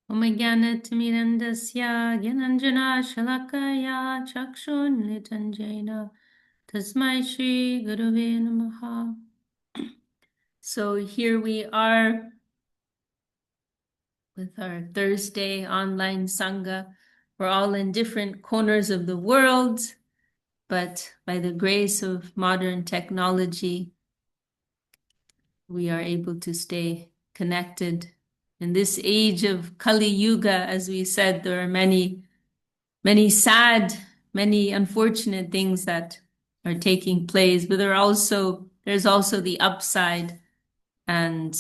Omagyanatimirandasya Gyananjana Shalakaya Chakshunlitanjena Tasmai Shri Gurave Namaha. So here we are with our Thursday online Sangha. We're all in different corners of the world, but by the grace of modern technology, we are able to stay connected. In this age of Kali Yuga, as we said, there are many sad, many unfortunate things that are taking place, but there's also the upside. And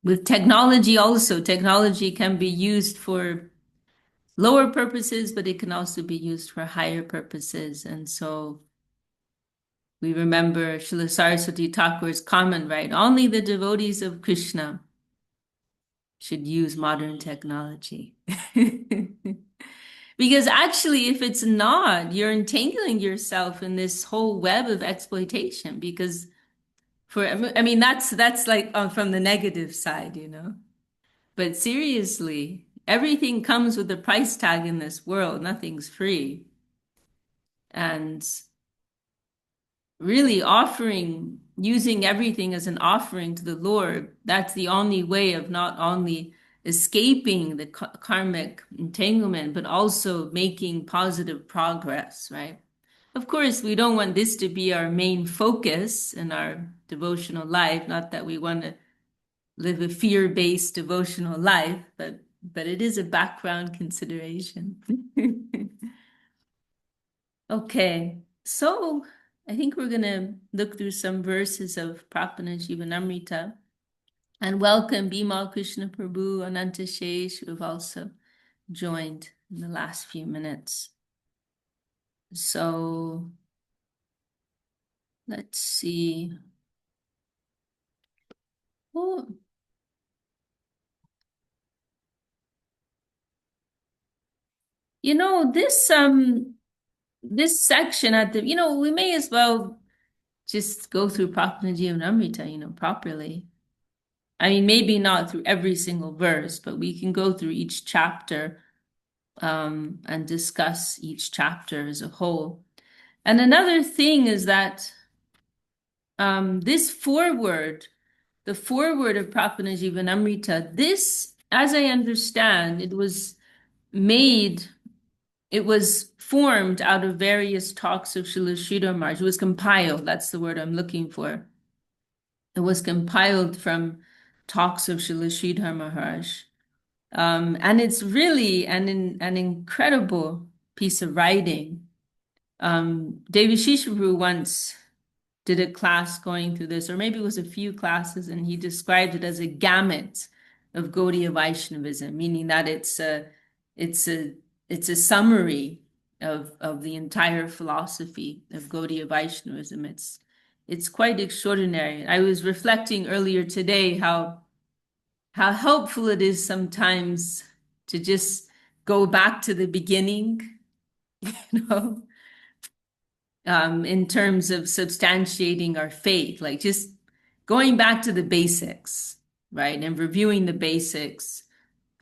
with technology also, technology can be used for lower purposes, but it can also be used for higher purposes. And so we remember Śrīla Saraswati Thakur's comment, right? Only the devotees of Krishna should use modern technology. Because actually, if it's not, you're entangling yourself in this whole web of exploitation. Because that's like from the negative side, But seriously, everything comes with a price tag in this world. Nothing's free. And really using everything as an offering to the Lord, that's the only way of not only escaping the karmic entanglement, but also making positive progress, right? Of course, we don't want this to be our main focus in our devotional life, not that we want to live a fear-based devotional life, but it is a background consideration. Okay, so I think we're going to look through some verses of Prapanna-jīvanāmṛtam and welcome Bimal Krishna Prabhu, Ananta Shesh, who have also joined in the last few minutes. So let's see. Oh. This section at the, we may as well just go through Prapanna-jīvanāmṛtam, properly. I mean, maybe not through every single verse, but we can go through each chapter and discuss each chapter as a whole. And another thing is that this foreword, the foreword of Prapanna-jīvanāmṛtam, this, as I understand, it was formed out of various talks of Śrīla Śrīdhar Mahārāj. It was compiled, that's the word I'm looking for. It was compiled from talks of Śrīla Śrīdhar Mahārāj. And it's really an incredible piece of writing. Devi Shishabhu once did a class going through this, or maybe it was a few classes, and he described it as a gamut of Gaudiya Vaishnavism, meaning that it's a summary of the entire philosophy of Gaudiya Vaishnavism. It's quite extraordinary. I was reflecting earlier today how helpful it is sometimes to just go back to the beginning, in terms of substantiating our faith, like just going back to the basics, right? And reviewing the basics.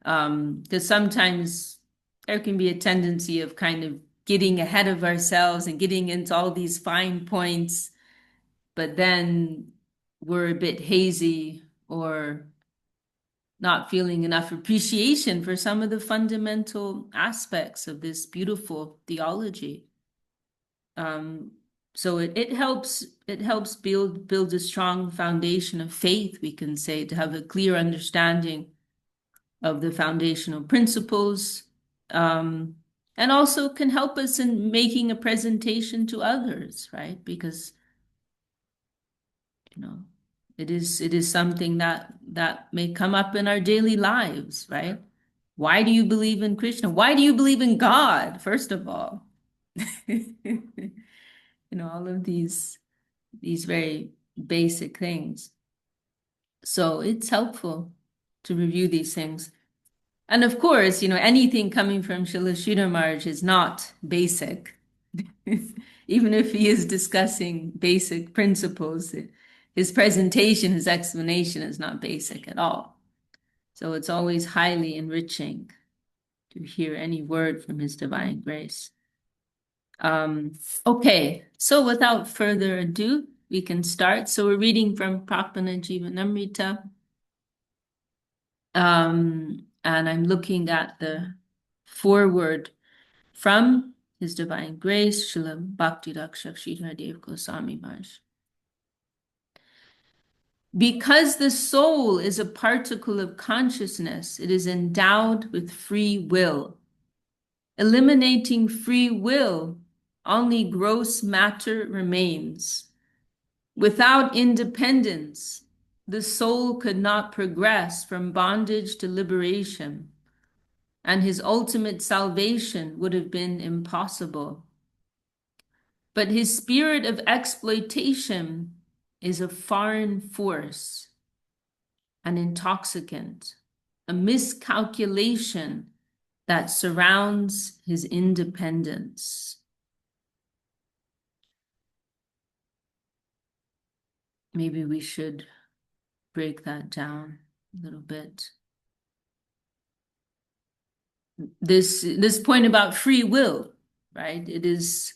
Because sometimes there can be a tendency of kind of getting ahead of ourselves and getting into all these fine points, but then we're a bit hazy or not feeling enough appreciation for some of the fundamental aspects of this beautiful theology. So it helps build a strong foundation of faith, we can say, to have a clear understanding of the foundational principles, and also can help us in making a presentation to others, right? Because it is something that may come up in our daily lives, right? Why do you believe in Krishna? Why do you believe in God, first of all? All of these very basic things. So it's helpful to review these things. And of course, anything coming from Śrīla Śrīdhar Mahārāj is not basic. Even if he is discussing basic principles, his presentation, his explanation is not basic at all. So it's always highly enriching to hear any word from His divine grace. Okay, so without further ado, we can start. So we're reading from Prapanna-jīvanāmṛtam. And I'm looking at the foreword from His Divine Grace, Śrīla Śrīdhar Mahārāj. Because the soul is a particle of consciousness, it is endowed with free will. Eliminating free will, only gross matter remains. Without independence, the soul could not progress from bondage to liberation, and his ultimate salvation would have been impossible. But his spirit of exploitation is a foreign force, an intoxicant, a miscalculation that surrounds his independence. Maybe we should break that down a little bit. This point about free will, right? It's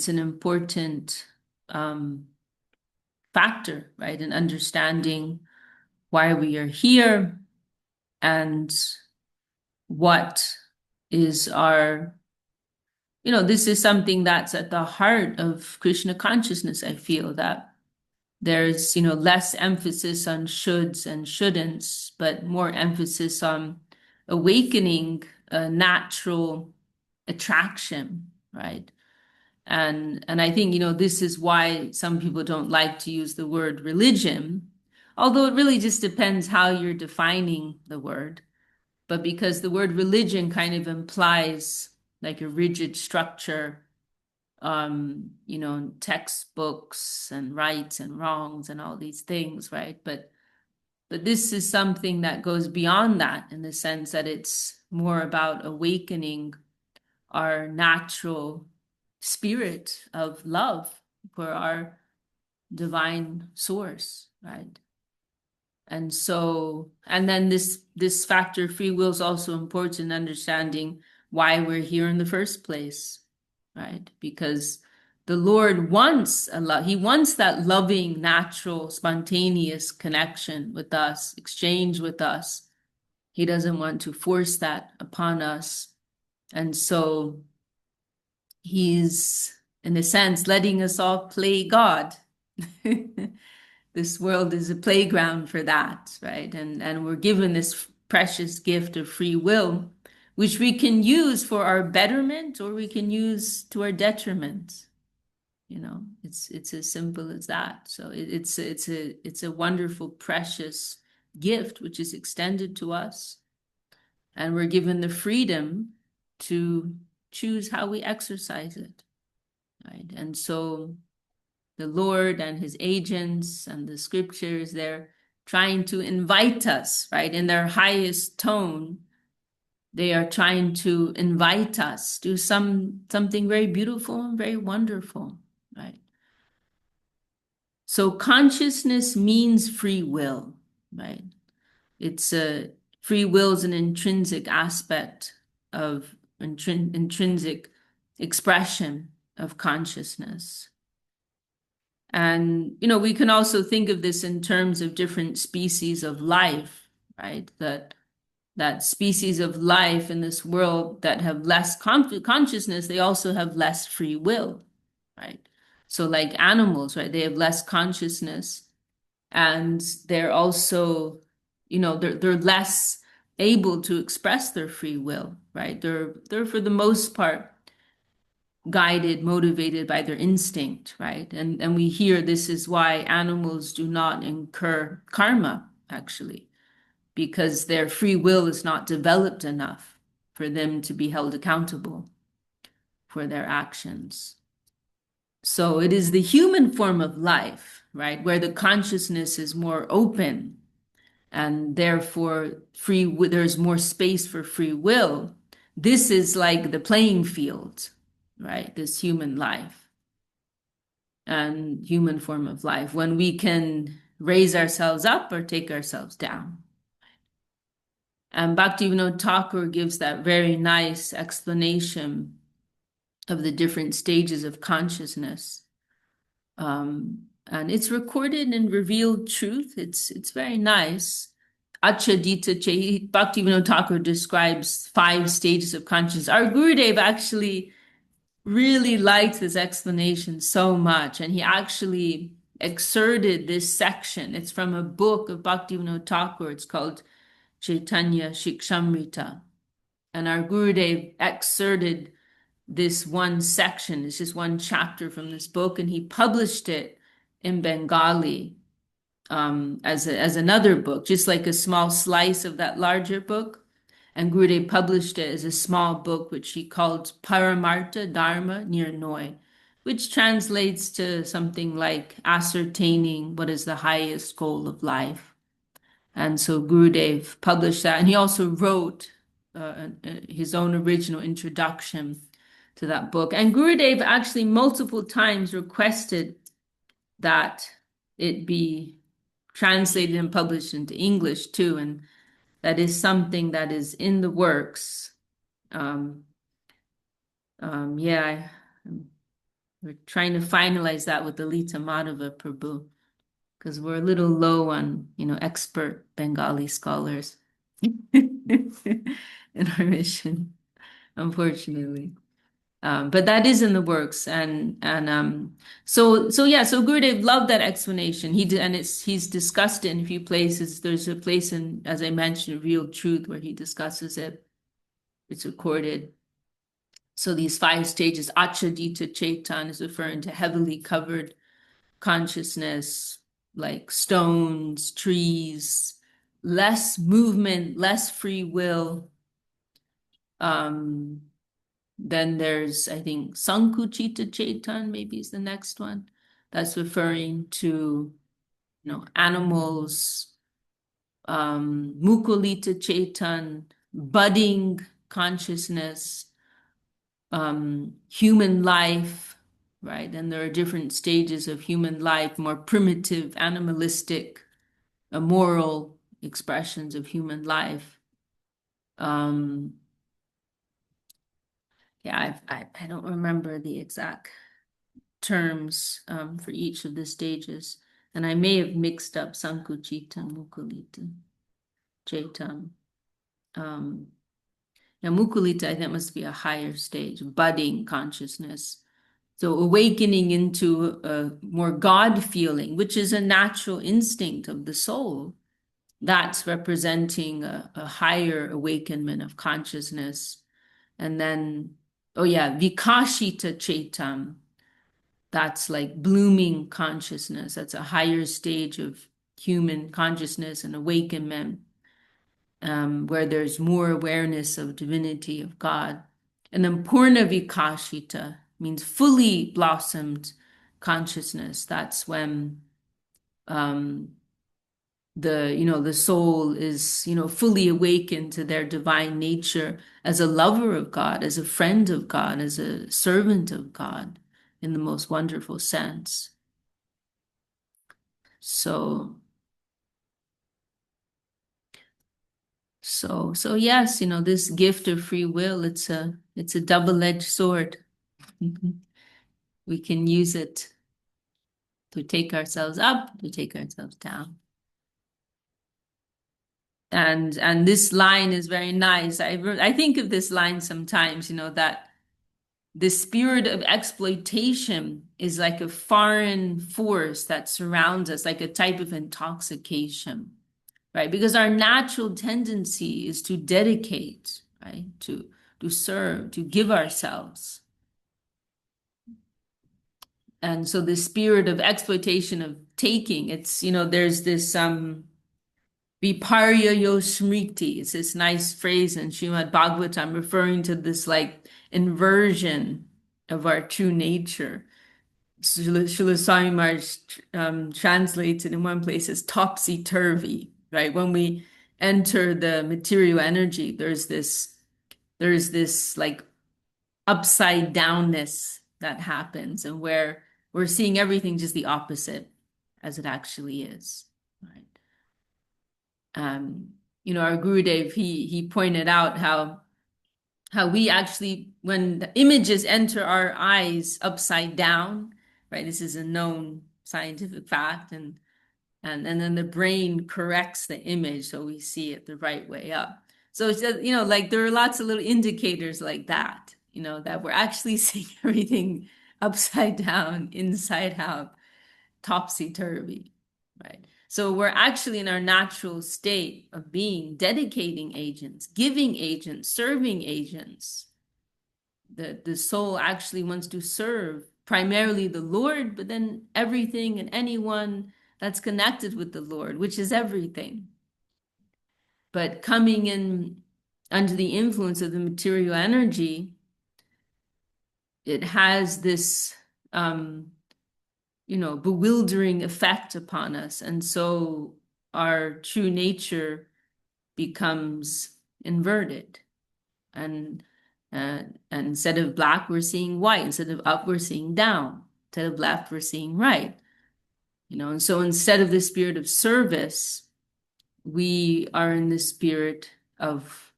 an important factor, right, in understanding why we are here and what is our, this is something that's at the heart of Krishna consciousness. I feel that there's, less emphasis on shoulds and shouldn'ts, but more emphasis on awakening a natural attraction, right? And I think, this is why some people don't like to use the word religion, although it really just depends how you're defining the word. But because the word religion kind of implies like a rigid structure, textbooks and rights and wrongs and all these things, right? But this is something that goes beyond that, in the sense that it's more about awakening our natural spirit of love for our divine source, right? And so, and then this factor free will is also important in understanding why we're here in the first place, right? Because the Lord wants He wants that loving, natural, spontaneous connection with us, exchange with us. He doesn't want to force that upon us. And so He's, in a sense, letting us all play God. This world is a playground for that, right? And we're given this precious gift of free will, which we can use for our betterment or we can use to our detriment. It's as simple as that. So it's a wonderful, precious gift which is extended to us, and we're given the freedom to choose how we exercise it, right? And so the Lord and His agents and the scriptures, they're trying to invite us, right? In their highest tone, they are trying to invite us to something very beautiful and very wonderful, right? So consciousness means free will, right? Free will is an intrinsic aspect of intrinsic expression of consciousness. And, we can also think of this in terms of different species of life, right? That species of life in this world that have less consciousness, they also have less free will, right? So like animals, right? They have less consciousness, and they're also, they're less able to express their free will, right? They're for the most part guided, motivated by their instinct, right? And we hear this is why animals do not incur karma, actually, because their free will is not developed enough for them to be held accountable for their actions. So it is the human form of life, right, where the consciousness is more open, and therefore there's more space for free will. This is like the playing field, right? This human life and human form of life. When we can raise ourselves up or take ourselves down. And Bhaktivinoda Thakur gives that very nice explanation of the different stages of consciousness. And it's recorded in Revealed Truth. It's very nice. Achadita Che, Bhaktivinoda Thakur describes 5 stages of consciousness. Our Gurudev actually really liked this explanation so much, and he actually excerpted this section. It's from a book of Bhaktivinoda Thakur. It's called Chaitanya Shikshamrita. And our Gurudev excerpted this one section. It's just one chapter from this book, and he published it in Bengali as another book, just like a small slice of that larger book. And Gurudev published it as a small book, which he called Paramartha Dharma Nirnoy, which translates to something like ascertaining what is the highest goal of life. And so Gurudev published that, and he also wrote his own original introduction to that book. And Gurudev actually multiple times requested that it be translated and published into English too, and that is something that is in the works. Yeah, we're trying to finalize that with the Lita Madhava Prabhu, because we're a little low on, expert Bengali scholars in our mission, unfortunately. But that is in the works, so Gurudev loved that explanation. He did, and he's discussed it in a few places. There's a place in, as I mentioned, Real Truth, where he discusses it. It's recorded. So these 5 stages, Achadita Chetan is referring to heavily covered consciousness, like stones, trees, less movement, less free will. Then there's, I think, Sankuchita Chetan maybe is the next one. That's referring to, animals. Mukulita Chetan, budding consciousness, human life, right? And there are different stages of human life, more primitive, animalistic, immoral expressions of human life. Yeah, I don't remember the exact terms for each of the stages. And I may have mixed up Sankuchita and Mukulita Chetan. Now, Mukulita, I think, must be a higher stage, budding consciousness. So awakening into a more God feeling, which is a natural instinct of the soul. That's representing a higher awakenment of consciousness. And then, Vikashita Chetan. That's like blooming consciousness. That's a higher stage of human consciousness and awakenment, where there's more awareness of divinity, of God. And then Purna Vikashita means fully blossomed consciousness. That's when the soul is, fully awakened to their divine nature as a lover of God, as a friend of God, as a servant of God in the most wonderful sense. So yes, this gift of free will, it's a double-edged sword. We can use it to take ourselves up, to take ourselves down. And this line is very nice. I think of this line sometimes, that the spirit of exploitation is like a foreign force that surrounds us, like a type of intoxication, right? Because our natural tendency is to dedicate, right? To serve, to give ourselves. And so the spirit of exploitation, of taking, it's, there's this Viparya yo smriti. It's this nice phrase in Srimad Bhagavatam referring to this like inversion of our true nature. Śrīla Swami Maharaj translates it in one place as topsy-turvy, right? When we enter the material energy, there's this like upside downness that happens, and where we're seeing everything just the opposite. as it actually is, right? Our Gurudev, he pointed out how we actually, when the images enter our eyes upside down, right? This is a known scientific fact, and then the brain corrects the image so we see it the right way up. So it's just, like there are lots of little indicators like that, that we're actually seeing everything upside down, inside out, topsy-turvy, right? So we're actually in our natural state of being dedicating agents, giving agents, serving agents. The soul actually wants to serve primarily the Lord, but then everything and anyone that's connected with the Lord, which is everything. But coming in under the influence of the material energy, it has this bewildering effect upon us. And so our true nature becomes inverted. And instead of black, we're seeing white. Instead of up, we're seeing down. Instead of left, we're seeing right. And so instead of the spirit of service, we are in the spirit of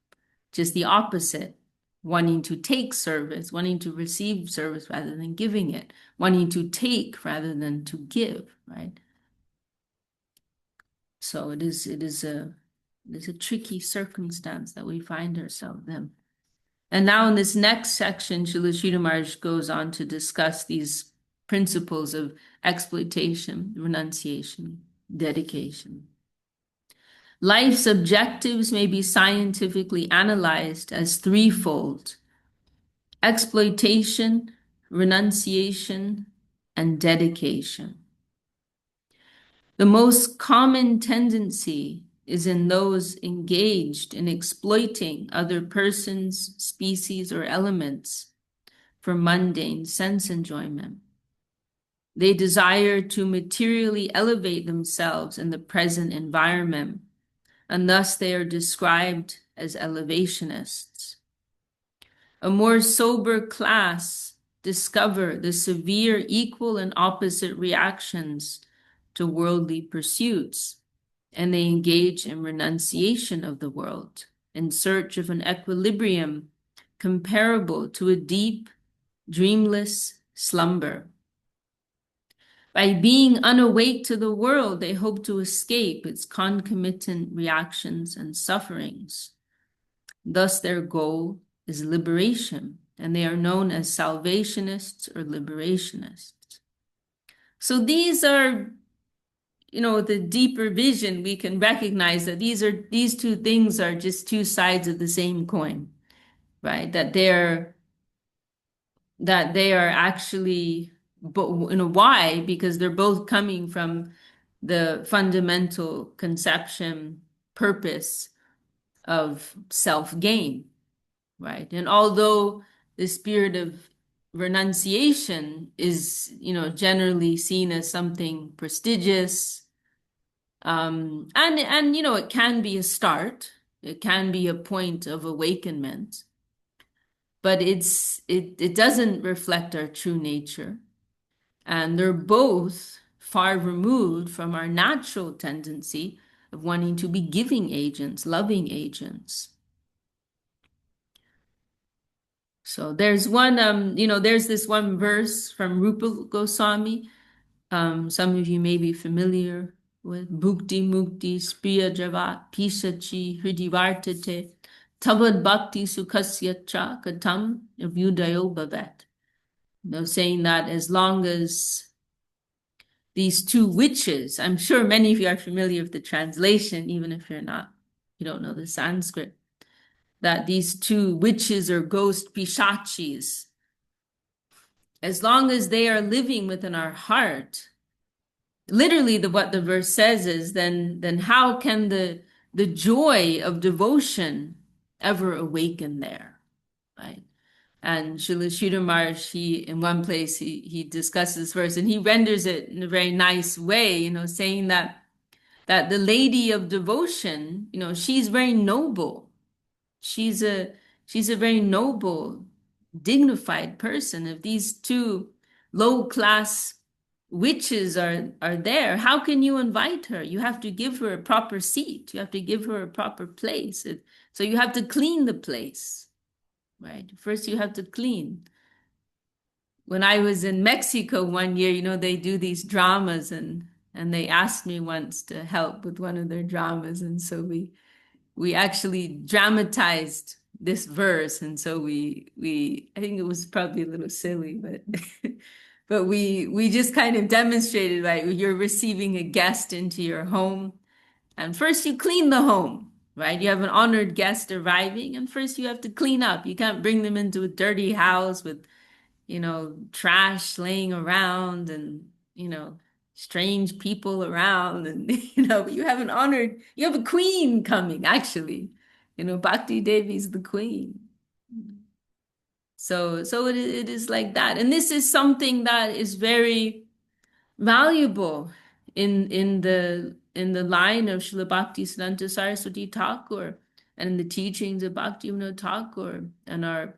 just the opposite, wanting to take service, wanting to receive service rather than giving it, wanting to take rather than to give, right? So it is a tricky circumstance that we find ourselves in. And now in this next section, Śrīla Śrīdhar Mahārāj goes on to discuss these principles of exploitation, renunciation, dedication. Life's objectives may be scientifically analyzed as threefold: exploitation, renunciation, and dedication. The most common tendency is in those engaged in exploiting other persons, species, or elements for mundane sense enjoyment. They desire to materially elevate themselves in the present environment, and thus they are described as elevationists. A more sober class discover the severe equal and opposite reactions to worldly pursuits, and they engage in renunciation of the world in search of an equilibrium comparable to a deep, dreamless slumber. By being unawake to the world, they hope to escape its concomitant reactions and sufferings. Thus, their goal is liberation, and they are known as salvationists or liberationists. So these are, the deeper vision. We can recognize that these two things are just two sides of the same coin, right? That they are actually, but why? Because they're both coming from the fundamental conception, purpose of self-gain, right? And although the spirit of renunciation is, generally seen as something prestigious, and it can be a start, it can be a point of awakenment, but it doesn't reflect our true nature. And they're both far removed from our natural tendency of wanting to be giving agents, loving agents. So there's one, there's this one verse from Rupa Goswami. Some of you may be familiar with Bhukti Mukti Spriya Javat Pisachi Hridivartate Tavad Bhakti Sukhasya Cha Katam Avyudayo Bhavat. Saying that as long as these two witches, I'm sure many of you are familiar with the translation, even if you're not, you don't know the Sanskrit, that these two witches or ghost pishachis, as long as they are living within our heart, literally what the verse says is, then how can the joy of devotion ever awaken there, right? And Śrīla Śrīdhar Mahārāj, in one place, he discusses this verse, and he renders it in a very nice way, saying that the lady of devotion, she's very noble. She's a very noble, dignified person. If these two low-class witches are there, how can you invite her? You have to give her a proper seat. You have to give her a proper place. So you have to clean the place, right? First, you have to clean. When I was in Mexico one year, they do these dramas, and they asked me once to help with one of their dramas, and so we actually dramatized this verse, and so we I think it was probably a little silly, but but we just kind of demonstrated, right? You're receiving a guest into your home, and first you clean the home, right? You have an honored guest arriving, and first you have to clean up. You can't bring them into a dirty house with trash laying around and, strange people around. And, you have a queen coming, actually. Bhakti Devi's the queen. So it is like that. And this is something that is very valuable in the line of Srila Bhaktisiddhanta Saraswati Thakur and in the teachings of Bhaktivinoda Thakur and our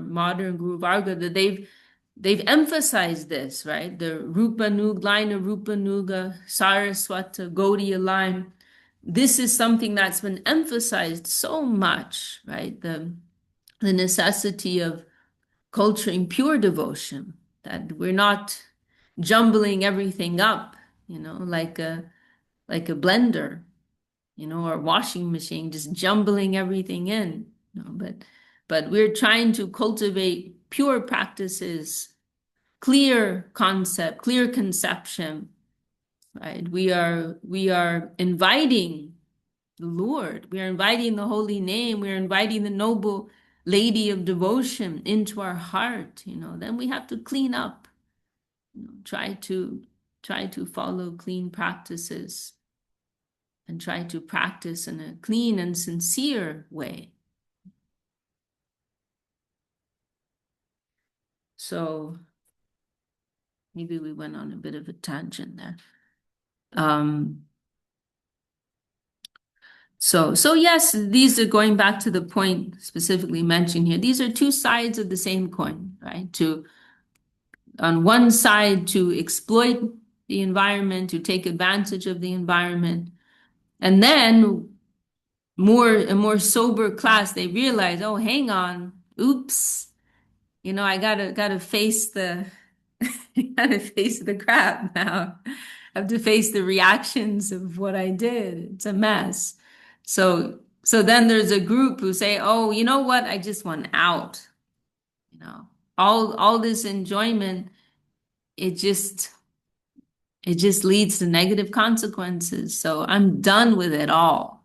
modern Guru Varga, that they've emphasized this, right? The Rupa Nuga, line of Rupa Nuga, Saraswata, Gaudiya line. This is something that's been emphasized so much, right? The necessity of culturing pure devotion, that we're not jumbling everything up, like a blender, or washing machine, just jumbling everything in. But we're trying to cultivate pure practices, clear concept, clear conception, right? We are inviting the Lord. We are inviting the holy name. We are inviting the noble lady of devotion into our heart. Then we have to clean up. Try to follow clean practices and try to practice in a clean and sincere way. So maybe we went on a bit of a tangent there. So yes, these are going back to the point specifically mentioned here. These are two sides of the same coin, right? On one side, to exploit the environment, to take advantage of the environment. And then a more sober class, they realize, oh, hang on, oops, I gotta face the gotta face the crap now. I have to face the reactions of what I did. It's a mess. So then there's a group who say, oh, you know what? I just want out. All this enjoyment, it just leads to negative consequences. So I'm done with it all.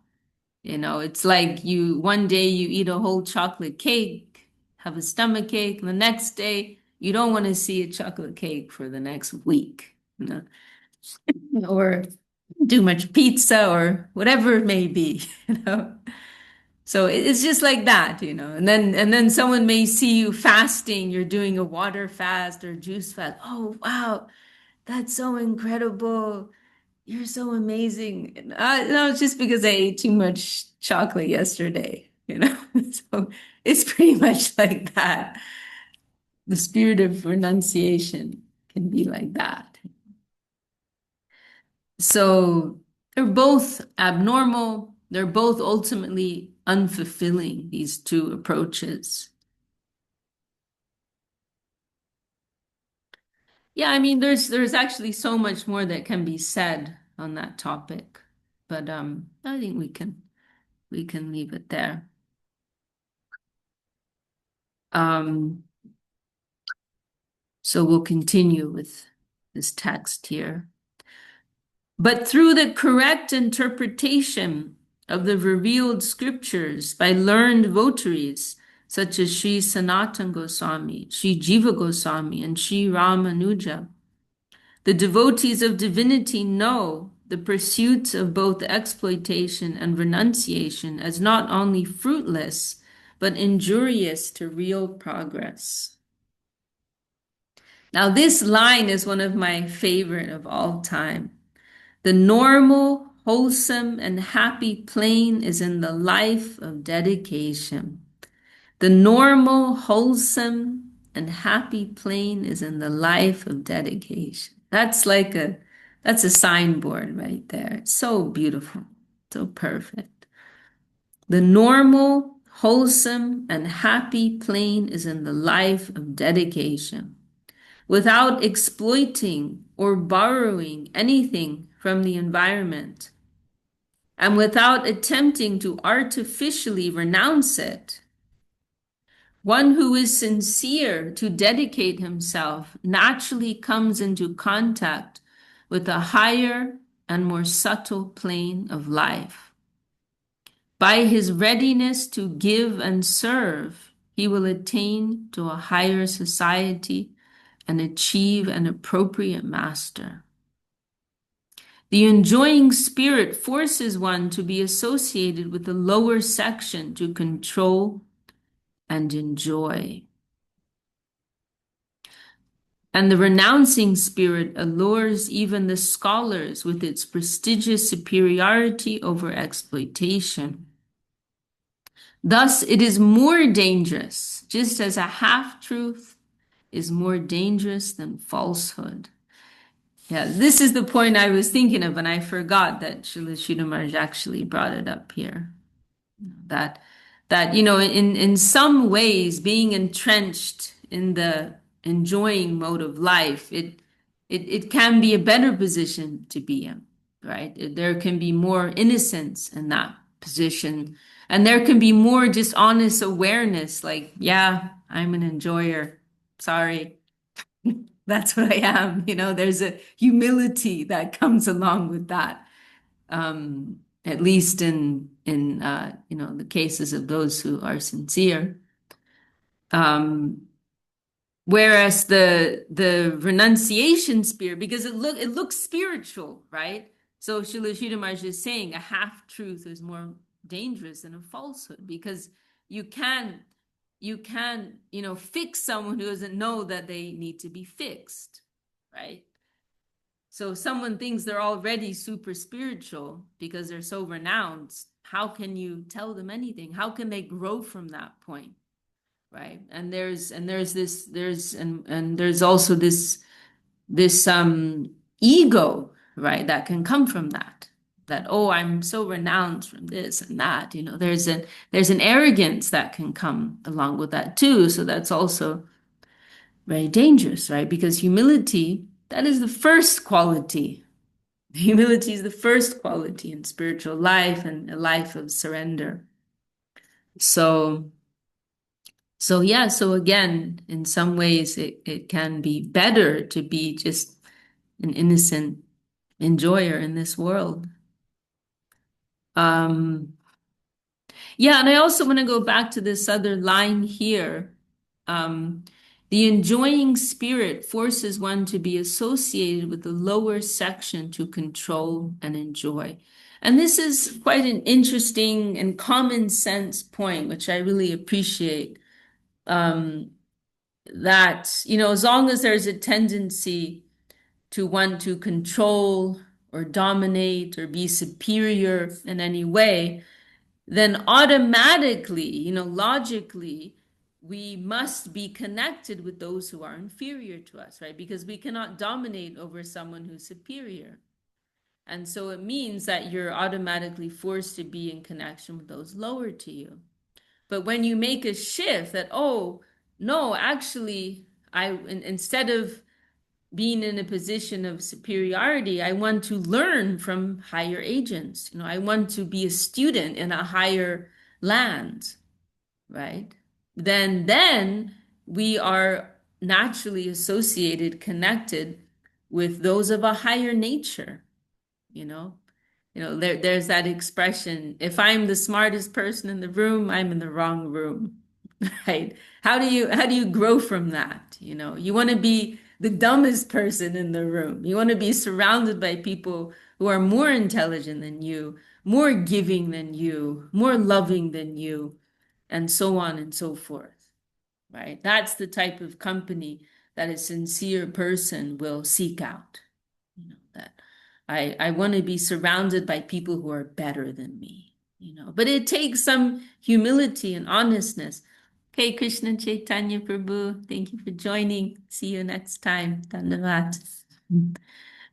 It's like one day you eat a whole chocolate cake, have a stomach ache, and the next day you don't want to see a chocolate cake for the next week, or too much pizza or whatever it may be, So it's just like that, and then someone may see you fasting, you're doing a water fast or juice fast. Oh, wow, that's so incredible. You're so amazing. No, it's just because I ate too much chocolate yesterday, So it's pretty much like that. The spirit of renunciation can be like that. So they're both abnormal. They're both ultimately unfulfilling, these two approaches. Yeah, I mean, there's actually so much more that can be said on that topic, but I think we can leave it there. So we'll continue with this text here. But through the correct interpretation of the revealed scriptures by learned votaries such as Sri Sanatana Goswami, Sri Jiva Goswami, and Sri Ramanuja, the devotees of divinity know the pursuits of both exploitation and renunciation as not only fruitless, but injurious to real progress. Now, this line is one of my favorite of all time. The normal, wholesome, and happy plane is in the life of dedication. The normal, wholesome, and happy plane is in the life of dedication. That's that's a signboard right there. It's so beautiful, so perfect. The normal, wholesome, and happy plane is in the life of dedication, without exploiting or borrowing anything from the environment, and without attempting to artificially renounce it. One who is sincere to dedicate himself naturally comes into contact with a higher and more subtle plane of life. By his readiness to give and serve, he will attain to a higher society and achieve an appropriate master. The enjoying spirit forces one to be associated with the lower section to control and enjoy. And the renouncing spirit allures even the scholars with its prestigious superiority over exploitation. Thus, it is more dangerous, just as a half-truth is more dangerous than falsehood. Yeah, this is the point I was thinking of, and I forgot that Śrīla Śrīdhar Mahārāj actually brought it up here. That in some ways, being entrenched in the enjoying mode of life, it can be a better position to be in, right? There can be more innocence in that position, and there can be more just honest awareness, like, yeah, I'm an enjoyer. Sorry. That's what I am. There's a humility that comes along with that. At least in the cases of those who are sincere. Whereas the renunciation spirit, because it looks spiritual, right? So Śrīla Śrīdhar Mahārāj is saying a half truth is more dangerous than a falsehood, because you can fix someone who doesn't know that they need to be fixed, right? So if someone thinks they're already super spiritual because they're so renounced, how can you tell them anything? How can they grow from that point, right? And there's also this ego, right, that can come from that, oh, I'm so renounced from this and that. There's an arrogance that can come along with that too. So that's also very dangerous, right? Because humility, that is the first quality. Humility is the first quality in spiritual life and a life of surrender. So again, in some ways, it can be better to be just an innocent enjoyer in this world. Yeah, and I also want to go back to this other line here. The enjoying spirit forces one to be associated with the lower section to control and enjoy. And this is quite an interesting and common sense point, which I really appreciate. That, as long as there's a tendency to want to control or dominate or be superior in any way, then automatically, logically, we must be connected with those who are inferior to us, right? Because we cannot dominate over someone who's superior. And so it means that you're automatically forced to be in connection with those lower to you. But when you make a shift that, oh, no, actually, instead of being in a position of superiority, I want to learn from higher agents. I want to be a student in a higher land, right? Then we are naturally associated, connected with those of a higher nature. There's that expression, if I'm the smartest person in the room, I'm in the wrong room, right? How do you grow from that? You want to be the dumbest person in the room. You want to be surrounded by people who are more intelligent than you, more giving than you, more loving than you, and so on and so forth, right? That's the type of company that a sincere person will seek out. That I want to be surrounded by people who are better than me, but it takes some humility and honestness. Okay, Krishna Chaitanya Prabhu, thank you for joining. See you next time. Dhanyavad.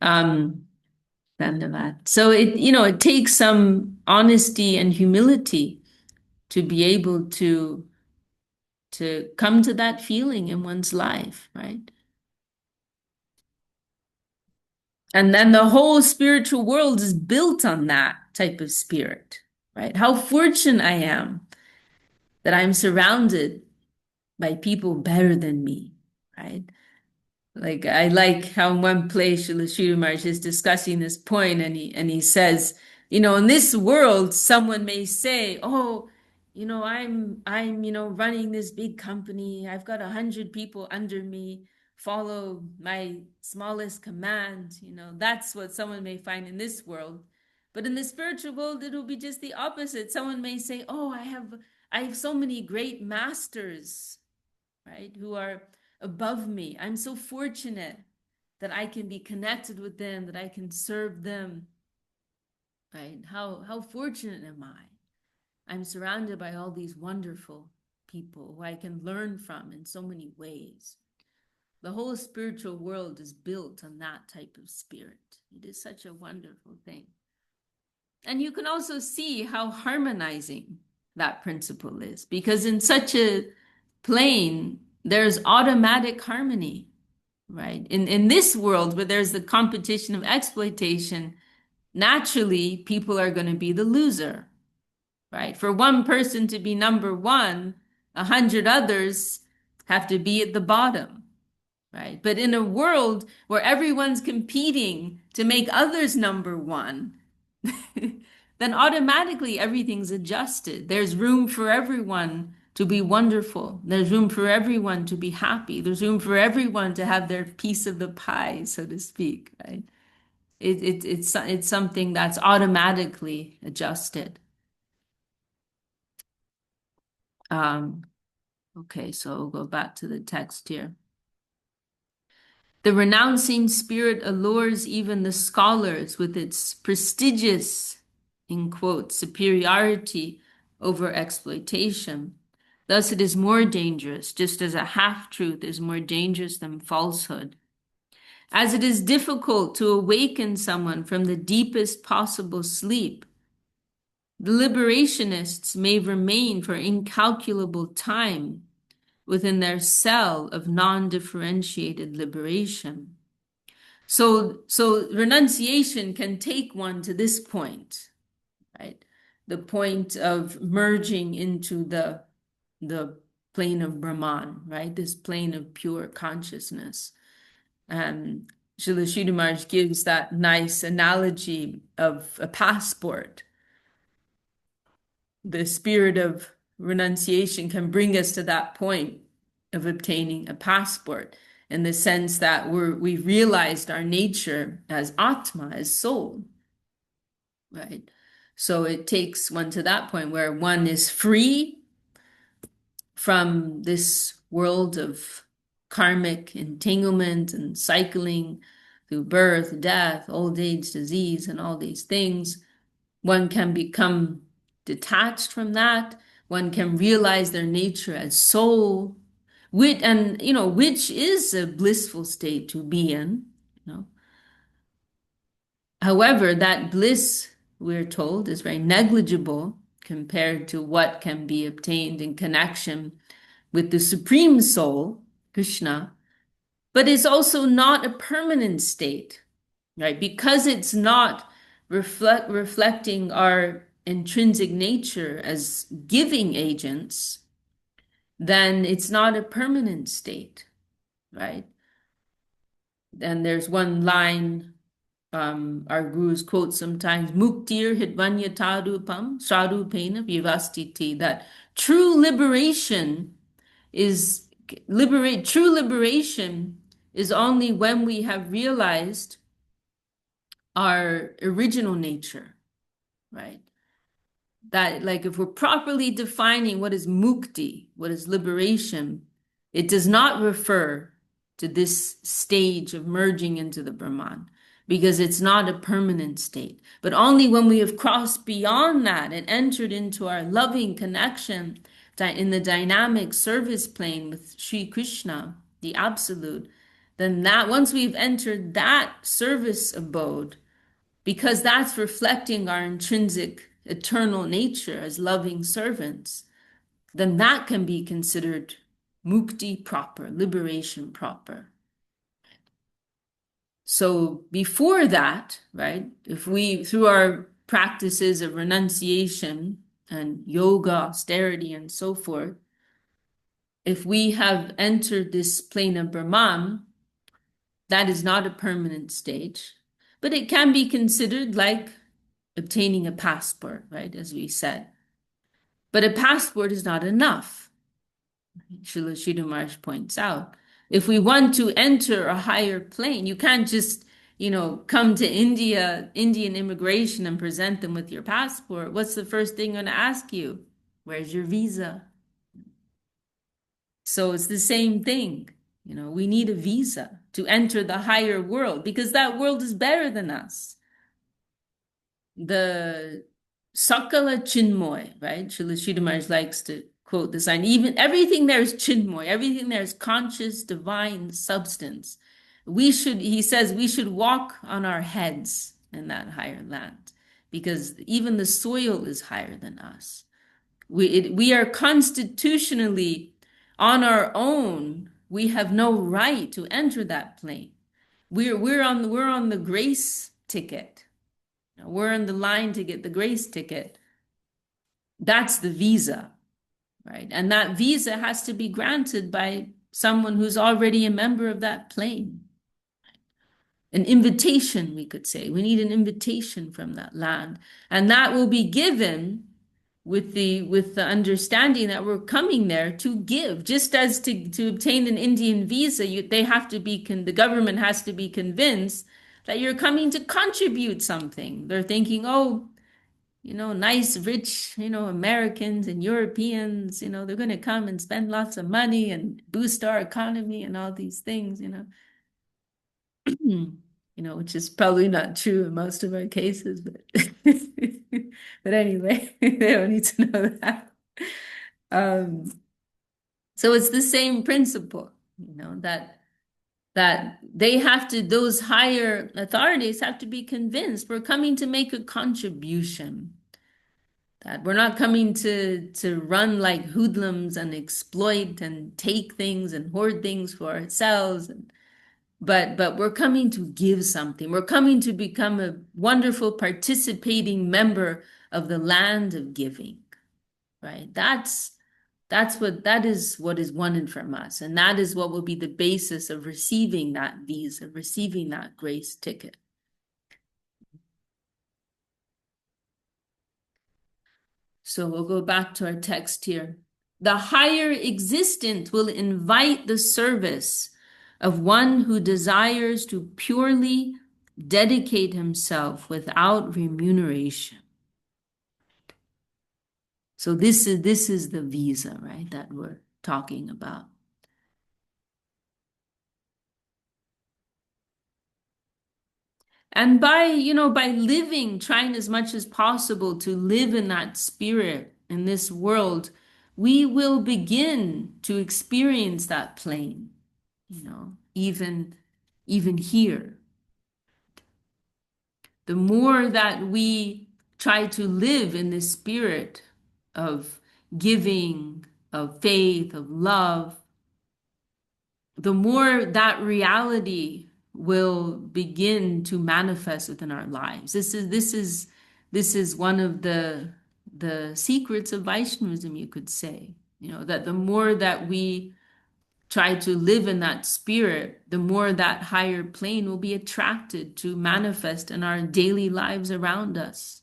Dandavat. So it takes some honesty and humility to be able to come to that feeling in one's life, right? And then the whole spiritual world is built on that type of spirit, right? How fortunate I am that I'm surrounded by people better than me, right? Like I like how in one place Śrīla Śrīdhar Mahārāj is discussing this point, and he says, in this world, someone may say, "Oh, I'm running this big company. I've got 100 people under me. Follow my smallest command." That's what someone may find in this world. But in the spiritual world, it'll be just the opposite. Someone may say, "Oh, I have so many great masters, right, who are above me. I'm so fortunate that I can be connected with them, that I can serve them, right? How fortunate am I? I'm surrounded by all these wonderful people who I can learn from in so many ways." The whole spiritual world is built on that type of spirit. It is such a wonderful thing. And you can also see how harmonizing that principle is, because in such a plane, there's automatic harmony, right? In this world where there's the competition of exploitation, naturally people are going to be the loser, right? For one person to be number one, 100 others have to be at the bottom, right? But in a world where everyone's competing to make others number one, then automatically everything's adjusted. There's room for everyone to be wonderful. There's room for everyone to be happy. There's room for everyone to have their piece of the pie, so to speak, right? It's something that's automatically adjusted. Okay, so we'll go back to the text here. The renouncing spirit allures even the scholars with its prestigious, in quotes, superiority over exploitation. Thus it is more dangerous, just as a half-truth is more dangerous than falsehood. As it is difficult to awaken someone from the deepest possible sleep, the liberationists may remain for incalculable time within their cell of non-differentiated liberation. So renunciation can take one to this point, right? The point of merging into the plane of Brahman, right? This plane of pure consciousness. And Śrīla Śrīdhar Mahārāj gives that nice analogy of a passport. The spirit of renunciation can bring us to that point of obtaining a passport, in the sense that we've realized our nature as Atma, as soul, right? So it takes one to that point where one is free from this world of karmic entanglement and cycling through birth, death, old age, disease, and all these things. One can become detached from that. One can realize their nature as soul, which is a blissful state to be in. However, that bliss, we're told, is very negligible compared to what can be obtained in connection with the Supreme Soul, Krishna, but it's also not a permanent state, right? Because it's not reflecting our intrinsic nature as giving agents, then it's not a permanent state, right? And there's one line our gurus quote sometimes, "Muktir hidvanyatadupam sarupena vivastiti," that true liberation is only when we have realized our original nature, right? That, like, if we're properly defining what is mukti, what is liberation, it does not refer to this stage of merging into the Brahman, because it's not a permanent state. But only when we have crossed beyond that and entered into our loving connection in the dynamic service plane with Sri Krishna, the Absolute, then that once we've entered that service abode, because that's reflecting our intrinsic eternal nature as loving servants, then that can be considered mukti proper, liberation proper. So before that, right, if we, through our practices of renunciation and yoga, austerity, and so forth, if we have entered this plane of Brahman, that is not a permanent stage, but it can be considered like obtaining a passport, right, as we said. But a passport is not enough. Śrīla Śrīdhar Mahārāj points out, if we want to enter a higher plane, you can't just, come to India, Indian immigration and present them with your passport. What's the first thing going to ask you? Where's your visa? So it's the same thing. We need a visa to enter the higher world because that world is better than us. The Sakala Chinmoy, right? Śrīla Śrīdhar Mahārāj likes to quote this line, even everything there is Chinmoy, everything there is conscious, divine substance. He says we should walk on our heads in that higher land because even the soil is higher than us. We are constitutionally on our own. We have no right to enter that plane. We're on the grace ticket. We're in the line to get the grace ticket. That's the visa, right? And that visa has to be granted by someone who's already a member of that plane. An invitation, we could say. We need an invitation from that land. And that will be given with the understanding that we're coming there to give. Just as to obtain an Indian visa, the government has to be convinced that you're coming to contribute something. They're thinking, oh, nice, rich, Americans and Europeans, they're going to come and spend lots of money and boost our economy and all these things, which is probably not true in most of our cases, but but anyway, they don't need to know that. So it's the same principle, that those higher authorities have to be convinced we're coming to make a contribution, that we're not coming to run like hoodlums and exploit and take things and hoard things for ourselves, but we're coming to give something. We're coming to become a wonderful participating member of the land of giving, right? That is what is wanted from us. And that is what will be the basis of receiving that visa, receiving that grace ticket. So we'll go back to our text here. The higher existent will invite the service of one who desires to purely dedicate himself without remuneration. So this is the visa, right, that we're talking about. And by living, trying as much as possible to live in that spirit in this world, we will begin to experience that plane, even here. The more that we try to live in this spirit of giving, of faith, of love, the more that reality will begin to manifest within our lives. This is one of the secrets of Vaishnavism, you could say, that the more that we try to live in that spirit, the more that higher plane will be attracted to manifest in our daily lives around us.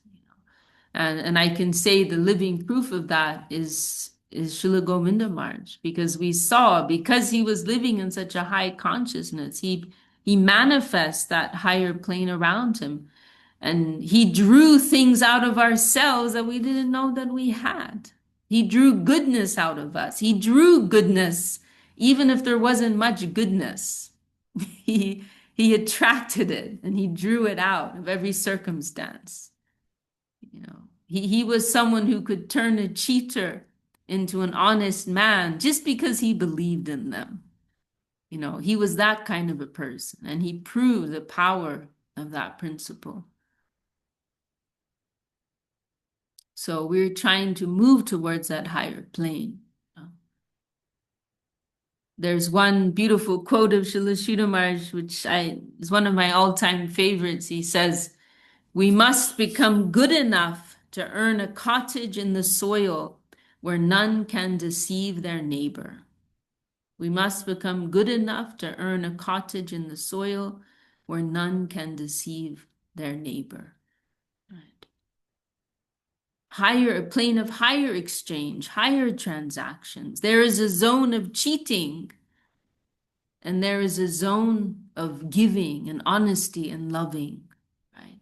And I can say the living proof of that is Srila Govinda Maharaj, because we saw, because he was living in such a high consciousness, he manifests that higher plane around him. And he drew things out of ourselves that we didn't know that we had. He drew goodness out of us. He drew goodness, even if there wasn't much goodness. He attracted it and he drew it out of every circumstance. He was someone who could turn a cheater into an honest man just because he believed in them. You know, he was that kind of a person, and he proved the power of that principle. So we're trying to move towards that higher plane. There's one beautiful quote of Śrīla Śrīdhar Mahārāj, which is one of my all-time favorites. He says, "We must become good enough to earn a cottage in the soil where none can deceive their neighbor." We must become good enough to earn a cottage in the soil where none can deceive their neighbor. Right. A plane of higher exchange, higher transactions. There is a zone of cheating, and there is a zone of giving and honesty and loving, right?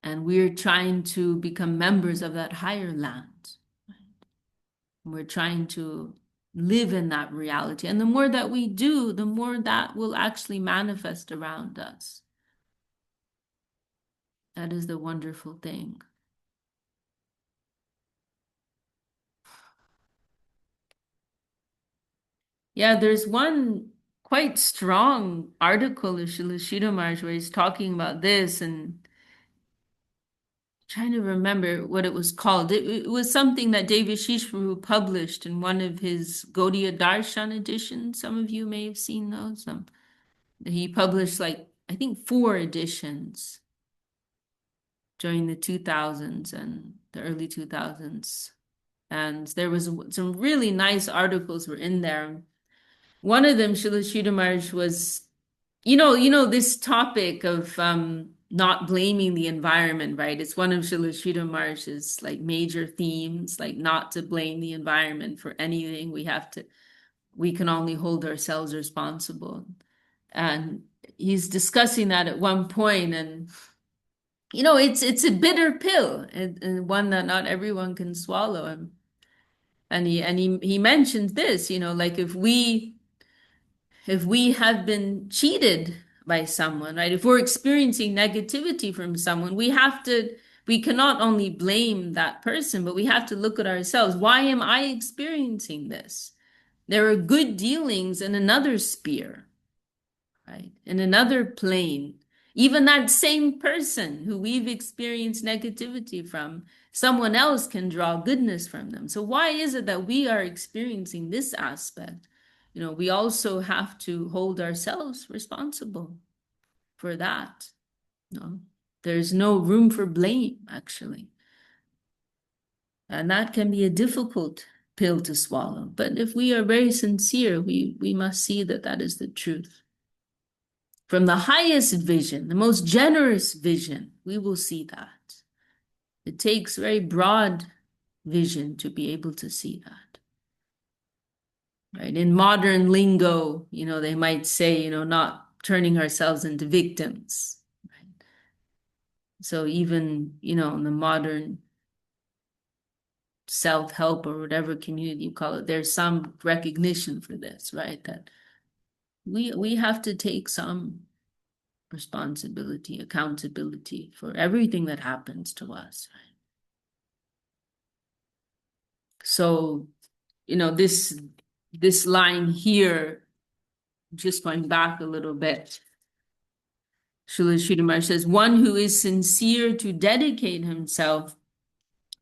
And we're trying to become members of that higher land, right? We're trying to live in that reality. And the more that we do, the more that will actually manifest around us. That is the wonderful thing. Yeah, there's one quite strong article of Śrīla Śrīdhar Mahārāj where he's talking about this, and trying to remember what it was called. It was something that David Shishvaru published in one of his Gaudiya Darshan editions. Some of you may have seen those. He published, like, I think 4 editions during the 2000s and the early 2000s. And there was some really nice articles were in there. One of them, Śrīla Śrīdhar Mahārāj, was, you know, this topic of not blaming the environment, right? It's one of Śrīla Śrīdhar Mahārāj's like major themes, like not to blame the environment for anything. We can only hold ourselves responsible. And he's discussing that at one point, and you know, it's a bitter pill, and one that not everyone can swallow. And he mentions this, you know, like if we have been cheated by someone, right? If we're experiencing negativity from someone, we cannot only blame that person, but we have to look at ourselves. Why am I experiencing this? There are good dealings in another sphere, right? In another plane. Even that same person who we've experienced negativity from, someone else can draw goodness from them. So why is it that we are experiencing this aspect? You know, we also have to hold ourselves responsible for that. No, there's no room for blame, actually. And that can be a difficult pill to swallow. But if we are very sincere, we must see that that is the truth. From the highest vision, the most generous vision, we will see that. It takes very broad vision to be able to see that. Right? In modern lingo, you know, they might say, you know, not turning ourselves into victims. Right? So even, you know, in the modern self-help or whatever community you call it, there's some recognition for this, right? That we have to take some responsibility, accountability for everything that happens to us, right? So, you know, this line here, just going back a little bit, Śrīla Śrīdhar Mahārāj says, "One who is sincere to dedicate himself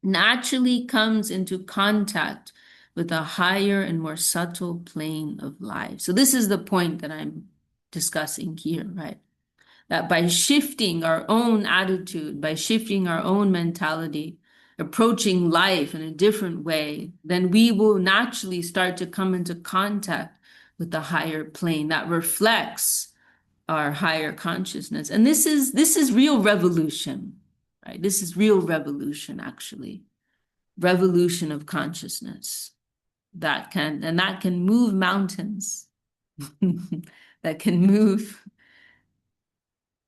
naturally comes into contact with a higher and more subtle plane of life." So this is the point that I'm discussing here, right? That by shifting our own attitude, by shifting our own mentality, approaching life in a different way, then we will naturally start to come into contact with the higher plane that reflects our higher consciousness. And this is real revolution, right? This is real revolution, actually. Revolution of consciousness that can move mountains, that can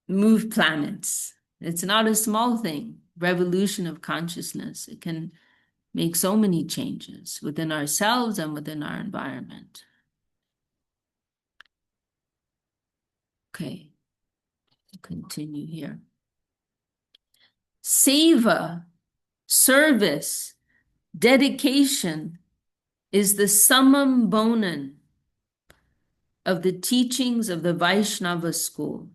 move planets. It's not a small thing. Revolution of consciousness. It can make so many changes within ourselves and within our environment. Okay, continue here. Seva, service, dedication is the summum bonum of the teachings of the Vaishnava school.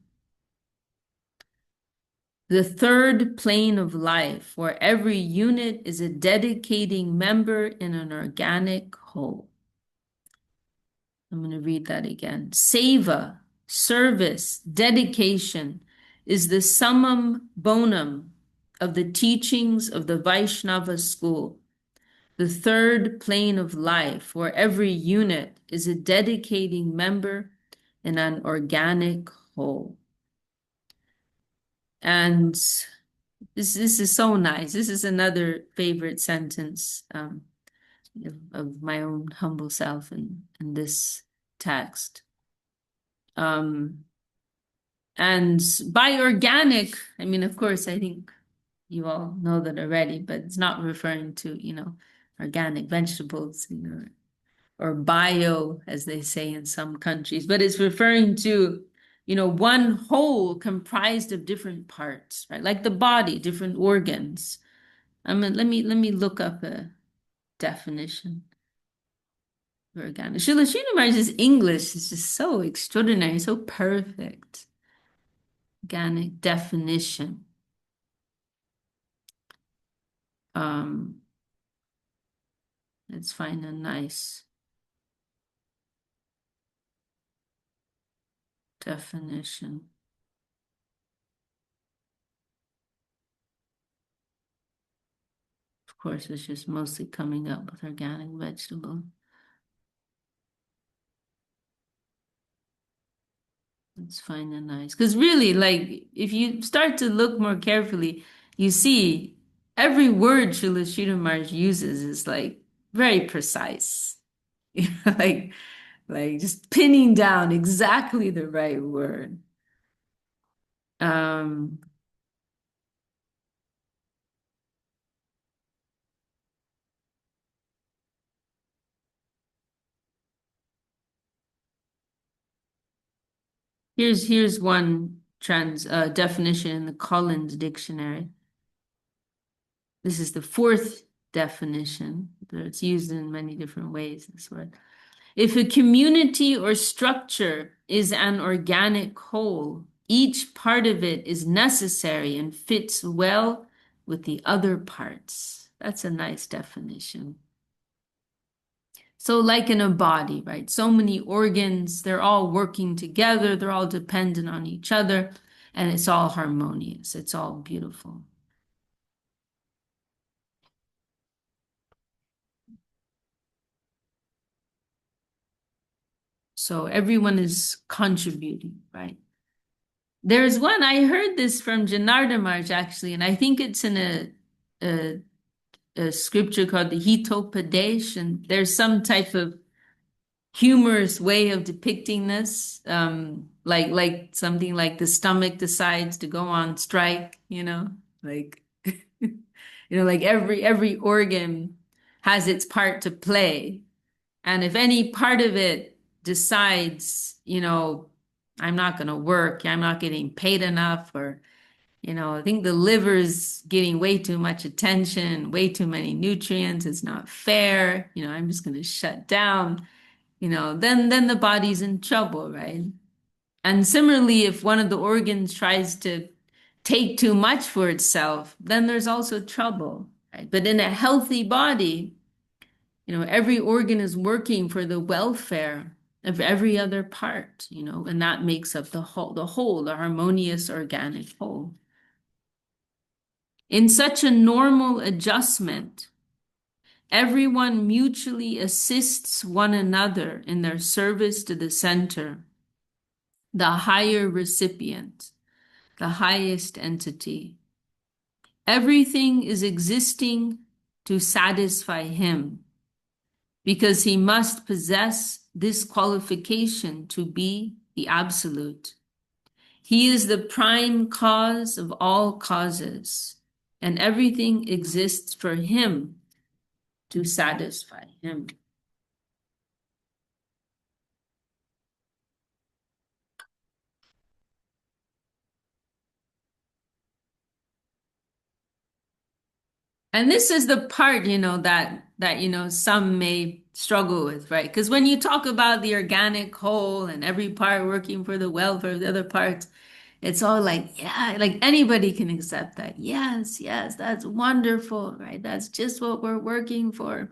The third plane of life, where every unit is a dedicating member in an organic whole. I'm going to read that again. Seva, service, dedication, is the summum bonum of the teachings of the Vaishnava school, the third plane of life, where every unit is a dedicating member in an organic whole. And this is so nice. This is another favorite sentence of my own humble self in this text. And by organic, I mean, of course, I think you all know that already, but it's not referring to, organic vegetables, or bio, as they say in some countries, but it's referring to, one whole comprised of different parts, right? Like the body, different organs. I mean, let me look up a definition for organic. Śrīla Śrīdhar Mahārāj's English is just so extraordinary, so perfect. Organic definition. Let's find a nice definition. Of course, it's just mostly coming up with organic vegetable. Let's find a nice, because really, like, if you start to look more carefully, you see every word Śrīla Śrīdhar Mahārāj uses is like very precise. like just pinning down exactly the right word. Here's one definition in the Collins Dictionary. This is the fourth definition. It's used in many different ways, this word. If a community or structure is an organic whole, each part of it is necessary and fits well with the other parts. That's a nice definition. So like in a body, right? So many organs, they're all working together, they're all dependent on each other, and it's all harmonious. It's all beautiful. So everyone is contributing, right? There's one, I heard this from Janardhan Maharaj actually, and I think it's in a scripture called the Hitopadesh, and there's some type of humorous way of depicting this, like something like the stomach decides to go on strike, like like every organ has its part to play, and if any part of it decides, I'm not going to work, I'm not getting paid enough, or I think the liver's getting way too much attention, way too many nutrients, it's not fair, I'm just going to shut down. Then the body's in trouble, right? And similarly, if one of the organs tries to take too much for itself, then there's also trouble, right? But in a healthy body, every organ is working for the welfare of every other part, and that makes up the harmonious organic whole. In such a normal adjustment, everyone mutually assists one another in their service to the center, the higher recipient, the highest entity. Everything is existing to satisfy him, because he must possess this qualification to be the absolute. He is the prime cause of all causes, and everything exists for him to satisfy him. And this is the part, that some may struggle with, right? Because when you talk about the organic whole and every part working for the welfare of the other parts, it's all like, yeah, like anybody can accept that. Yes, yes, that's wonderful, right? That's just what we're working for.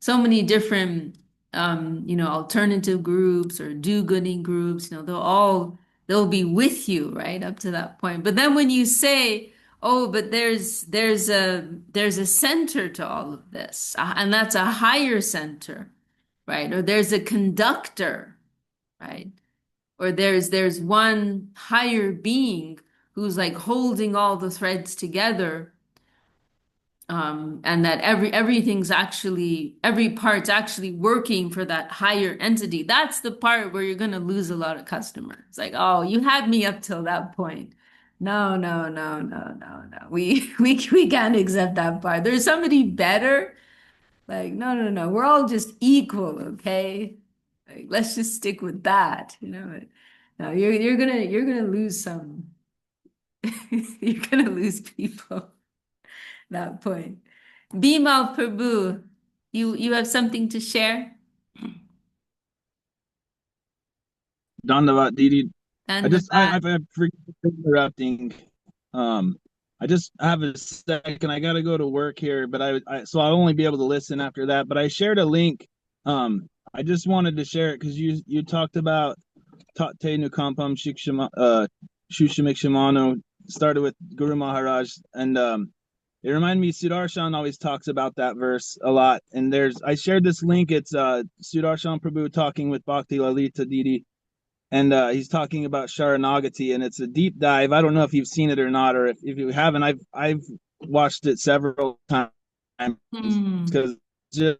So many different alternative groups or do-gooding groups, they'll be with you right up to that point. But then when you say, oh, but there's a center to all of this, and that's a higher center, right? Or there's a conductor, right? Or there's one higher being who's like holding all the threads together, and that every part's actually working for that higher entity. That's the part where you're going to lose a lot of customers. It's like, oh, you had me up till that point. No, no, no, no, no, no. We can't accept that part. There's somebody better. Like, no, no, no. We're all just equal, okay? Like, let's just stick with that. No, you're gonna lose some. You're gonna lose people that point. Bimal Prabhu, you have something to share? Dandavat, Didi. Dhanavad. I forget interrupting. Um, I just have a second. I got to go to work here, but so I'll only be able to listen after that. But I shared a link. I just wanted to share it because you talked about Tate Nukampam Shushimik Shimano started with Guru Maharaj, and it reminded me Sudarshan always talks about that verse a lot. And I shared this link. It's Sudarshan Prabhu talking with Bhakti Lalita Didi, and he's talking about Sharanagati, and it's a deep dive. I don't know if you've seen it or not, or if you haven't. I've watched it several times Hmm. because just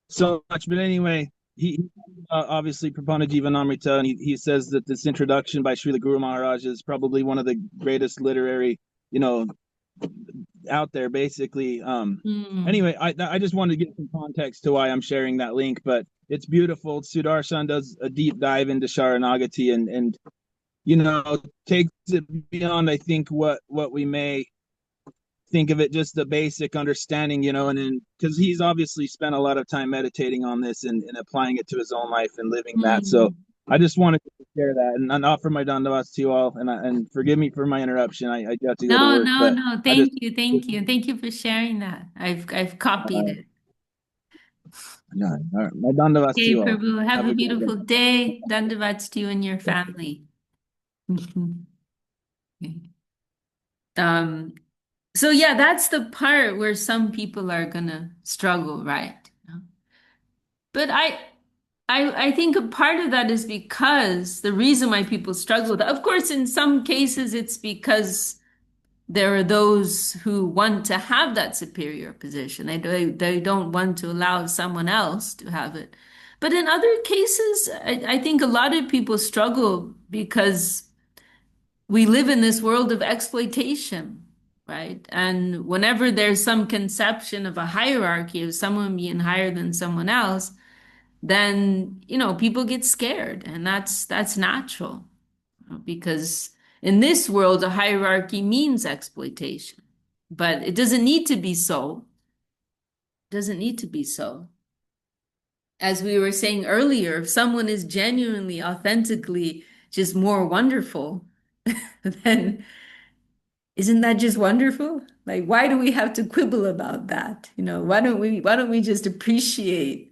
so much. But anyway, he obviously Prapanna-jīvanāmṛtam, and he says that this introduction by Srila Guru Maharaj is probably one of the greatest literary, you know, out there. Basically, Hmm. anyway, I just wanted to give some context to why I'm sharing that link, but it's beautiful. Sudarshan does a deep dive into Sharanagati, and takes it beyond, I think, what we may think of it, just the basic understanding, and then because he's obviously spent a lot of time meditating on this and applying it to his own life and living that. So Hmm. I just wanted to share that and offer my dandavats to you all, and forgive me for my interruption. I got to go to No, work, no, but no. I just Thank you for sharing that. I've copied uh, it. yeah, all right, my dandavats to Okay, you all. Prabhu, have Have a a good beautiful day. day. Dandavats to you and your family. Um, so yeah, that's the part where some people are gonna struggle, right? But I think a part of that is because the reason why people struggle with that, of course, in some cases it's because there are those who want to have that superior position. They don't want to allow someone else to have it. But in other cases, I think a lot of people struggle because we live in this world of exploitation, right? And whenever there's some conception of a hierarchy of someone being higher than someone else, then people get scared, and that's natural because in this world a hierarchy means exploitation, but it doesn't need to be so. It doesn't need to be so. As we were saying earlier, if someone is genuinely, authentically just more wonderful, then isn't that just wonderful? Like, why do we have to quibble about that? Why don't we just appreciate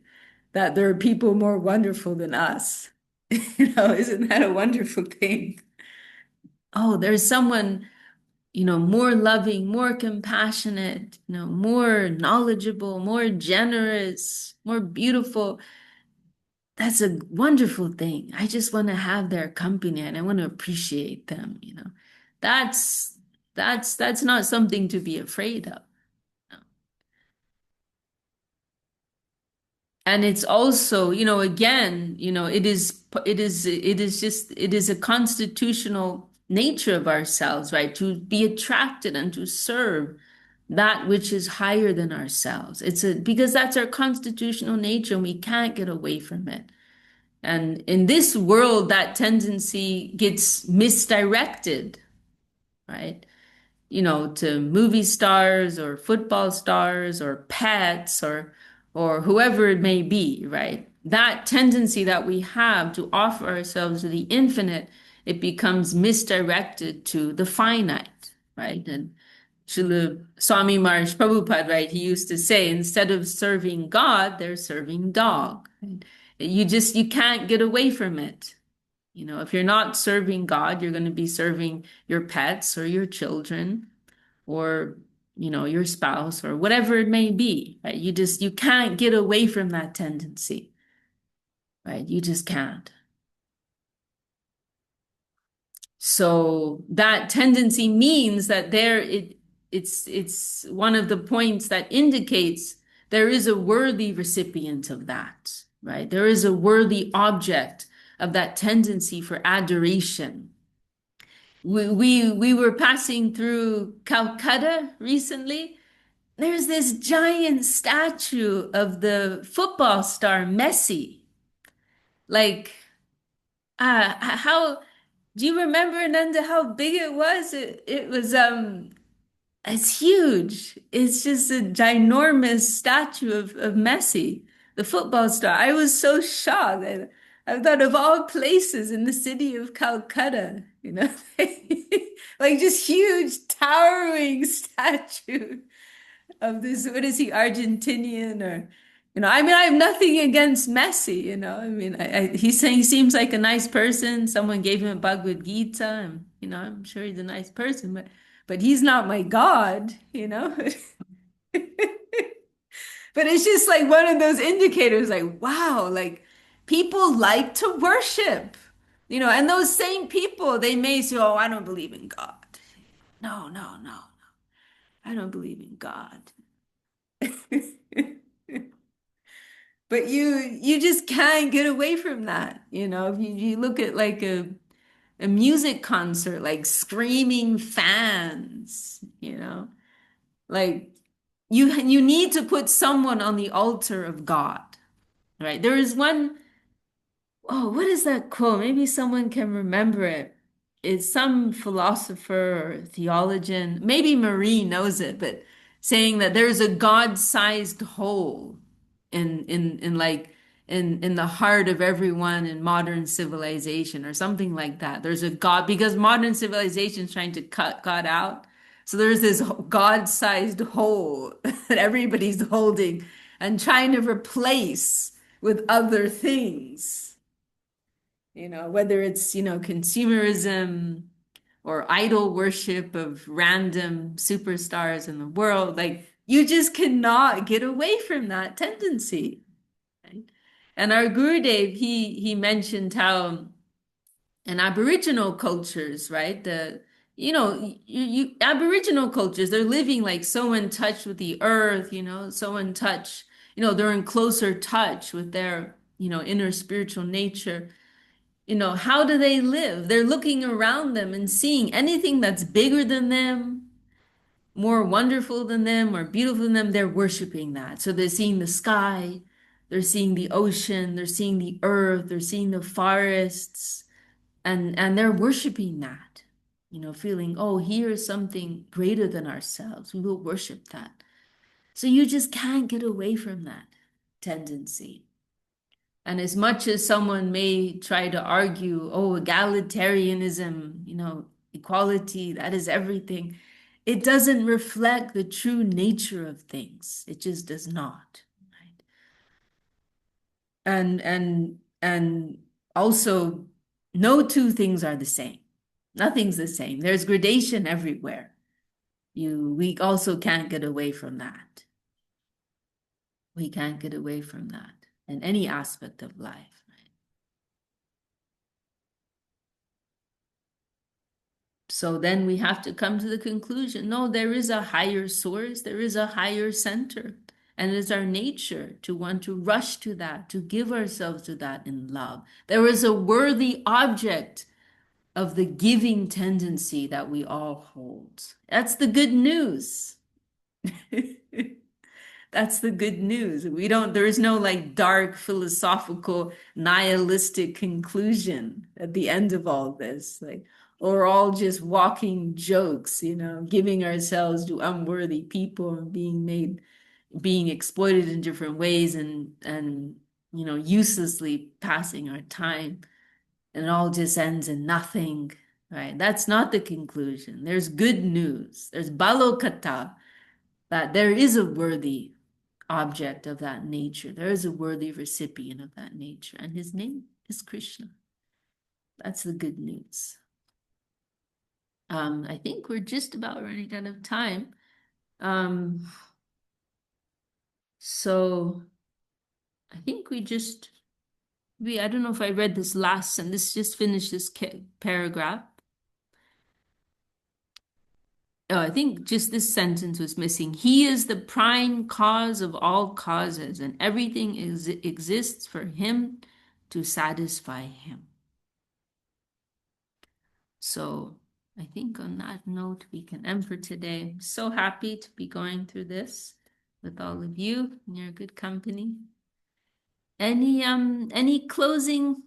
that there are people more wonderful than us? Isn't that a wonderful thing? Oh, there's someone, more loving, more compassionate, more knowledge,able more generous, more beautiful. That's a wonderful thing. I just want to have their company and I want to appreciate them. That's that's not something to be afraid of. And it's also, again, it is a constitutional nature of ourselves, right? To be attracted and to serve that which is higher than ourselves. Because that's our constitutional nature and we can't get away from it. And in this world, that tendency gets misdirected, right? to movie stars or football stars or pets or whoever it may be, right? That tendency that we have to offer ourselves to the infinite, it becomes misdirected to the finite, right? And Srila Swami Maharaj Prabhupada, right? He used to say, instead of serving God, they're serving dog. Right? You can't get away from it. If you're not serving God, you're going to be serving your pets or your children or, your spouse or whatever it may be, right? You can't get away from that tendency, right? You just can't. So that tendency means that it's one of the points that indicates there is a worthy recipient of that, right? There is a worthy object of that tendency for adoration. We were passing through Calcutta recently. There's this giant statue of the football star Messi. Like, how do you remember, Nanda, how big it was? It was it's huge. It's just a ginormous statue of Messi, the football star. I was so shocked. I thought of all places in the city of Calcutta, like just huge towering statue of this, what is he, Argentinian or, I mean, I have nothing against Messi, I mean, he seems like a nice person. Someone gave him a Bhagavad Gita, and, I'm sure he's a nice person, but he's not my God, But it's just like one of those indicators, like, wow, like people like to worship, and those same people, they may say, oh, I don't believe in God. No, no, no, no. I don't believe in God. But you just can't get away from that. If you look at like a music concert, like screaming fans, like you need to put someone on the altar of God, right? There is one, oh, what is that quote? Maybe someone can remember it. It's some philosopher or theologian, maybe Marie knows it, but saying that there's a God-sized hole in the heart of everyone in modern civilization or something like that. There's a God because modern civilization is trying to cut God out. So there's this God-sized hole that everybody's holding and trying to replace with other things. Whether it's, consumerism or idol worship of random superstars in the world, like you just cannot get away from that tendency. Right? And our Gurudev, he mentioned how in Aboriginal cultures, right, Aboriginal cultures, they're living like so in touch with the earth, so in touch, they're in closer touch with their, inner spiritual nature. How do they live? They're looking around them and seeing anything that's bigger than them, more wonderful than them, or beautiful than them. They're worshiping that. So they're seeing the sky, they're seeing the ocean, they're seeing the earth, they're seeing the forests, and they're worshiping that, feeling, oh, here is something greater than ourselves. We will worship that. So you just can't get away from that tendency. And as much as someone may try to argue, oh, egalitarianism, equality, that is everything, it doesn't reflect the true nature of things. It just does not. Right? And also, no two things are the same. Nothing's the same. There's gradation everywhere. We also can't get away from that. We can't get away from that in any aspect of life. Right? So then we have to come to the conclusion, no, there is a higher source, there is a higher center, and it's our nature to want to rush to that, to give ourselves to that in love. There is a worthy object of the giving tendency that we all hold. That's the good news. That's the good news. There is no like dark philosophical nihilistic conclusion at the end of all this. Like, or all just walking jokes, giving ourselves to unworthy people and being exploited in different ways and uselessly passing our time, and it all just ends in nothing, right? That's not the conclusion. There's good news. There's balokata, that there is a worthy object of that nature. There is a worthy recipient of that nature, and his name is Krishna. That's the good news. I think we're just about running out of time. So I think I don't know if I read this last sentence, just finished this paragraph. Oh, I think just this sentence was missing. He is the prime cause of all causes, and everything exists for him to satisfy him. So I think on that note, we can end for today. I'm so happy to be going through this with all of you in your good company. Any closing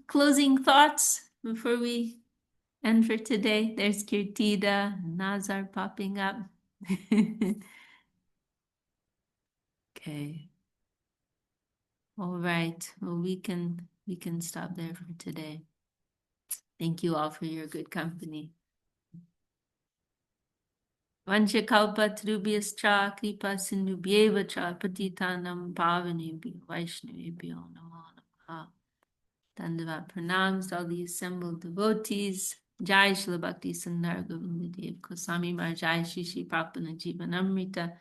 thoughts before we end for today? There's Kirtida, Nazar popping up. Okay. All right. Well, we can stop there for today. Thank you all for your good company. Vanchakalpatarubhyascha kripa sindhubhyeva cha patitanam pavanebhyo vaishnavebhyo namo namaha. Dandavat pranams to all the assembled devotees. Jai Śrīla Bhakti Sundar Govinda Dev Goswami Maharaj. Jai Śrī Śrī Prapanna-jīvanāmṛtam.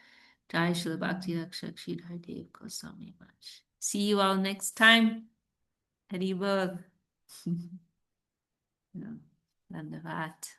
Jai Śrīla Bhakti Śrīdhar Dev Goswami Maharaj. See you all next time. Hari Bol. Dandavat.